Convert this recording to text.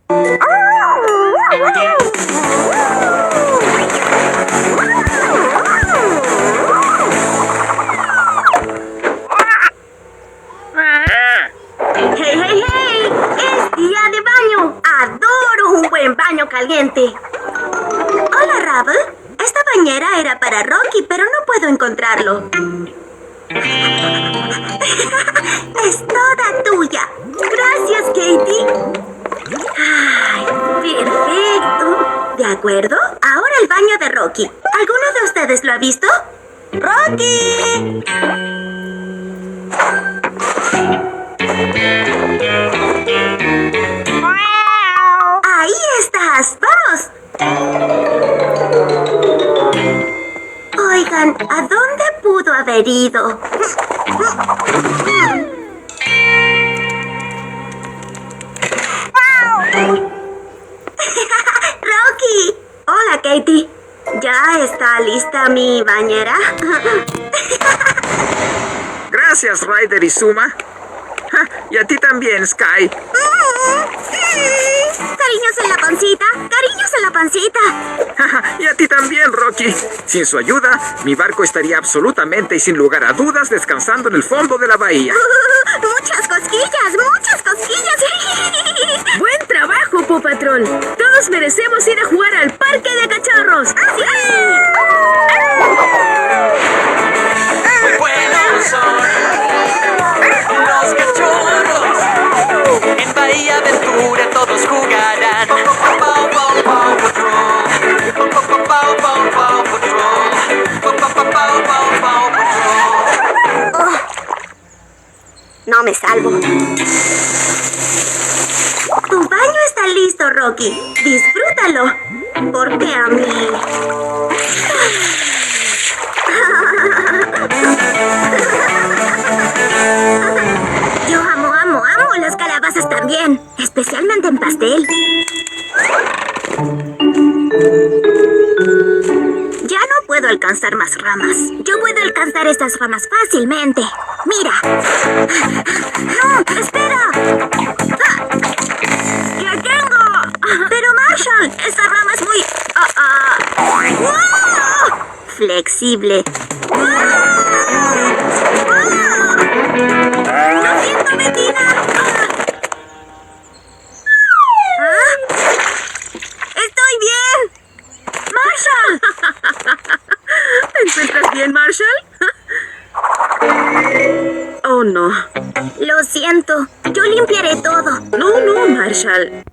¡Hey, hey, hey! ¡Es día de baño! ¡Adoro un buen baño caliente! Hola, Rubble. Esta bañera era para Rocky, pero no puedo encontrarlo. Es toda tuya. Gracias, Katie. ¡Ay, perfecto! ¿De acuerdo? Ahora el baño de Rocky. ¿Alguno de ustedes lo ha visto? ¡Rocky! ¡Ahí estás! ¡Vamos! Oigan, ¿a dónde pudo haber ido? ¡Rocky! Hola, Katie. ¿Ya está lista mi bañera? Gracias, Ryder y Zuma. Y a ti también, Sky. Cariños en la pancita, cariños en la pancita. Y a ti también, Rocky. Sin su ayuda, mi barco estaría absolutamente y sin lugar a dudas descansando en el fondo de la bahía. Muchas cosquillas, muchas cosquillas. ¡Buen trabajo, Paw Patrol! Todos merecemos ir a jugar al parque de cachorros. Buenos son los cachorros. En Bahía Aventura todos jugarán. Paw Paw Patrol. Paw Paw Patrol. Paw Paw Patrol. No me salvo. Tu baño está listo, Rocky. Disfrútalo. Porque a mí... Yo amo las calabazas también. Especialmente en pastel. Ya no puedo alcanzar más ramas. Yo puedo alcanzar estas ramas fácilmente. ¡Mira! ¡No! ¡Espera! ¡Ya tengo! Pero Marshall, esta rama es muy... ¡wow! Flexible. ¡Lo siento, Bettina! ¡Estoy bien! ¡Marshall! ¿Te encuentras bien, Marshall? Oh, no. Lo siento. Yo limpiaré todo. No, Marshall.